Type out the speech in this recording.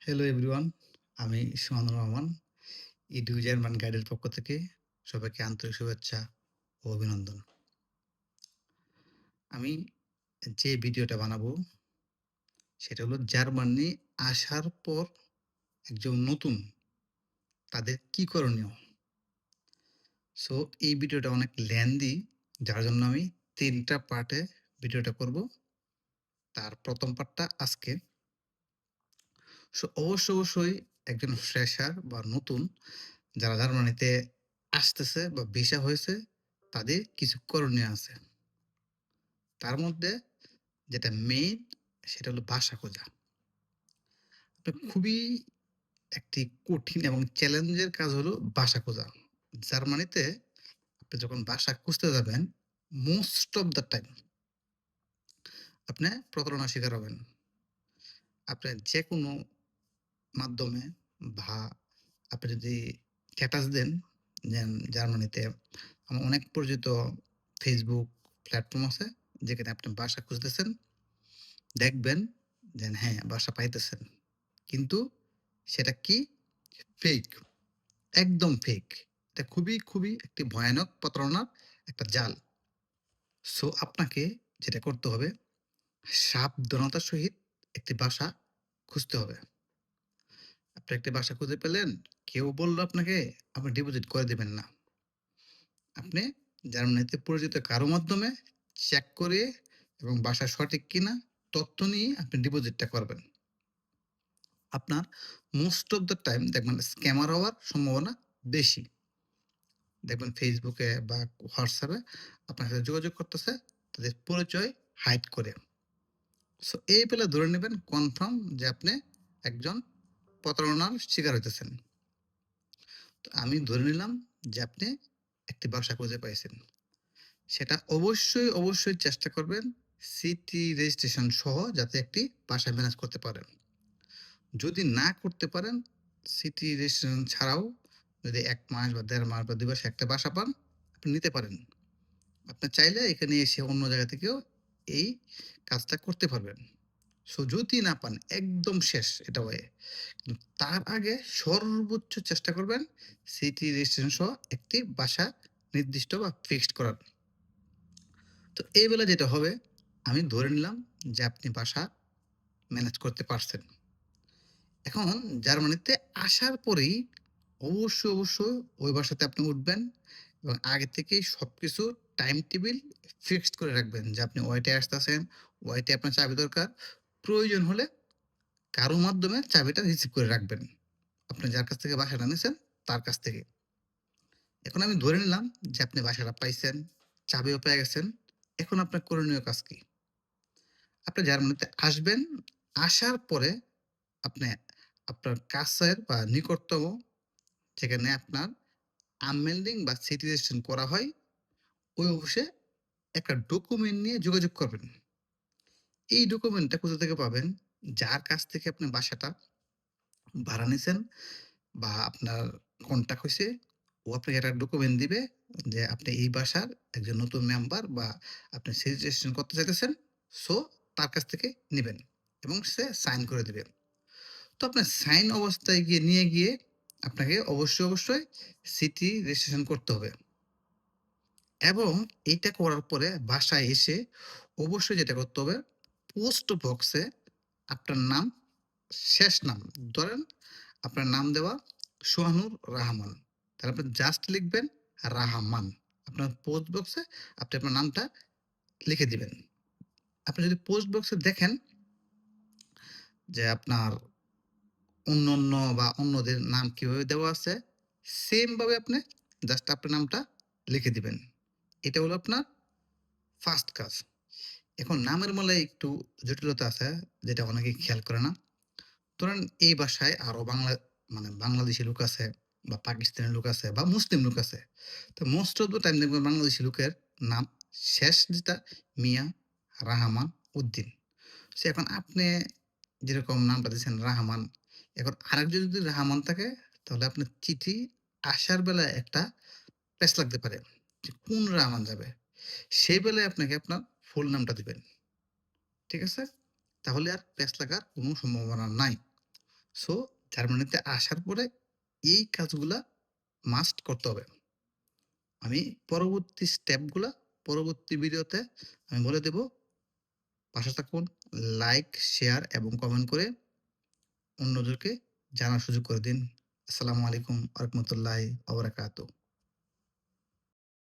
Hello everyone, আমি সুমনুর Rahman. Edu German গাইডের পক্ষ থেকে সবাইকে আন্তরিক শুভেচ্ছা ও অভিনন্দন। আমি যে ভিডিওটা বানাবো সেটা হলো জার্মানি আসার পর একজন নতুন তাদের কি করণীয়? সো এই ভিডিওটা অনেক লেন্দি, যার জন্য আমি ৩ টা পার্টে ভিডিওটা করব। তার ১ম পার্টটা আজকে। সো অবশ্যই একজন ফ্রেশার বা নতুন যারা জার্মানিতে আসতেছে বা ভিসা হয়েছে, তাদের কিছু করণীয় আছে। তার মধ্যে যেটা মেইন সেটা হলো বাসা খোঁজা। খুবই একটি কঠিন এবং চ্যালেঞ্জের কাজ হলো বাসা খোঁজা। জার্মানিতে আপনি যখন বাসা খুঁজতে যাবেন, মোস্ট অফ দ্যা টাইম আপনি প্রতারণার শিকার হবেন। আপনি যেকোনো মাধ্যমে বা আপনি যদি স্ট্যাটাস দেন, জার্মানিতে আমার অনেক পরিচিত Facebook প্ল্যাটফর্ম আছে, যেখানে আপনি বাসা খুঁজতেছেন। দেখবেন যে হ্যাঁ, বাসা পাইতেছেন। কিন্তু সেটা কি? ফেক। একদম ফেক। এটা খুবই একটি ভয়ানক প্রতারণার একটা জাল। সো আপনাকে যেটা করতে হবে, সাবধানতার সহিত একটি বাসা খুঁজতে হবে। আপনি একটি বাসা খুঁজে পেলেন, কেউ বলল আপনাকে, আপনি ডিপোজিট করে দিবেন না। আপনি জার্মানিতে পরিচিত কারো মাধ্যমে চেক করে এবং বাসা সঠিক কিনা তথ্য নিয়ে আপনি ডিপোজিটটা করবেন। আপনার মোস্ট অফ দ্যা টাইম দেখবেন স্ক্যামার হওয়ার সম্ভাবনা বেশি। দেখবেন ফেসবুকে বা হোয়াটসঅ্যাপে আপনার সাথে যোগাযোগ করতেছে, তাদের পরিচয় হাইড করে। সো এই পেলে ধরে নেবেন কনফার্ম যে আপনি একজন প্রতারণার শিকার হইতেছেন। তো আমি ধরে নিলাম যে আপনি একটি বাসা খুঁজে পাইছেন। সেটা অবশ্যই চেষ্টা করবেন সিটি রেজিস্ট্রেশন সহ যাতে একটি বাসা ম্যানেজ করতে পারেন। যদি না করতে পারেন, সিটি রেজিস্ট্রেশন ছাড়াও যদি ১ মাস বা ১.৫ মাস বা ২ মাসে একটা বাসা পান, আপনি নিতে পারেন। আপনি চাইলে এখানে এসে অন্য জায়গা থেকেও এই কাজটা করতে পারবেন। সো যদি না পান, একদম শেষ এটা হয়ে। কিন্তু তার আগে সর্বোচ্চ চেষ্টা করবেন সিটি রেজিস্ট্রেশন সহ একটি বাসা নির্দিষ্ট বা ফিক্সড করার। তো এই বেলা যেটা হবে, আমি ধরে নিলাম যে আপনি বাসা ম্যানেজ করতে পারছেন। এখন জার্মানিতে আসার পরেই অবশ্যই ওই বাসাতে আপনি উঠবেন এবং আগে থেকেই সবকিছু টাইম টেবিল ফিক্সড করে রাখবেন যে আপনি ওইটায় আসতেছেন, ওইটায় আপনার চাবি দরকার। প্রয়োজন হলে কারো মাধ্যমে চাবিটা রিসিভ করে রাখবেন। আপনি যার কাছ থেকে বাসাটা নিছেন তার কাছ থেকে। এখন আমি ধরে নিলাম যে আপনি বাসাটা পাইছেন, চাবিও পেয়ে গেছেন। এখন আপনার করণীয় কাজ কি? আপনি জার্মানিতে আসবেন। আসার পরে আপনি আপনার কাছের বা নিকটতম যেখানে আপনার আনমেল্ডিং বা সিটি রেজিস্ট্রেশন করা হয়, ওই অফিসে একটা ডকুমেন্ট নিয়ে যোগাযোগ করবেন। এই ডকুমেন্টটা কোথা থেকে পাবেন? যার কাছ থেকে আপনি বাসাটা ভাড়া নিছেন বা আপনার কন্ট্যাক্ট হইছে, ও আপনাকে একটা ডকুমেন্ট দিবে যে আপনি এই বাসার একজন নতুন মেম্বার বা আপনি সিটি রেজিস্ট্রেশন করতে চাইতেছেন। সো তার কাছ থেকে নিবেন এবং সে সাইন করে দিবে। তো আপনার সাইন অবস্থায় নিয়ে গিয়ে আপনাকে অবশ্যই সিটি রেজিস্ট্রেশন করতে হবে এবং এইটা করার পরে বাসায় এসে অবশ্যই যেটা করতে হবে, পোস্ট বক্সে আপনার নাম, শেষ নাম, ধরেন আপনার নাম দেওয়া সোহানুর রাহমান। তাহলে আপনি জাস্ট লিখবেন রাহমান। আপনার পোস্ট বক্সে আপনি আপনার নামটা লিখে দিবেন। আপনি যদি পোস্ট বক্সে দেখেন যে আপনার অন্যান্য বা অন্যদের নাম কিভাবে দেওয়া আছে, সেম ভাবে আপনি জাস্ট আপনার নামটা লিখে দিবেন। এটা হলো আপনার ফার্স্ট কাজ। এখন নামের মালায় একটু জটিলতা আছে, যেটা অনেকেই খেয়াল করে না। ধরেন এই বাসায় আরো মানে বাংলাদেশি লোক আছে বা পাকিস্তানি লোক আছে বা মুসলিম লোক আছে। তো মোস্ট অফ দ্যা টাইম দেখবেন বাংলাদেশি লোকের নাম শেষ যেটা মিয়া, রাহমান, উদ্দিন। সো এখন আপনি যেরকম নামটা দিয়েছেন রাহমান, এখন আরেকজন যদি রাহমান থাকে, তাহলে আপনার চিঠি আসার বেলায় একটা প্যাচ লাগতে পারে যে কোন রাহমান যাবে। সেই বেলায় আপনাকে আপনার ফুল নামটা দিবেন। ঠিক আছে? তাহলে আর প্যাচ লাগার কোনো সম্ভাবনা নাই। সো জার্মানিতে আসার পরে এই কাজগুলা মাস্ট করতে হবে। আমি পরবর্তী স্টেপগুলা পরবর্তী ভিডিওতে আমি বলে দেব। পাশে থাকুন। লাইক, শেয়ার এবং কমেন্ট করে অন্যদেরকে জানার সুযোগ করে দিন। আসসালামু আলাইকুম ওয়া রাহমাতুল্লাহি ওয়া বারাকাতুহু।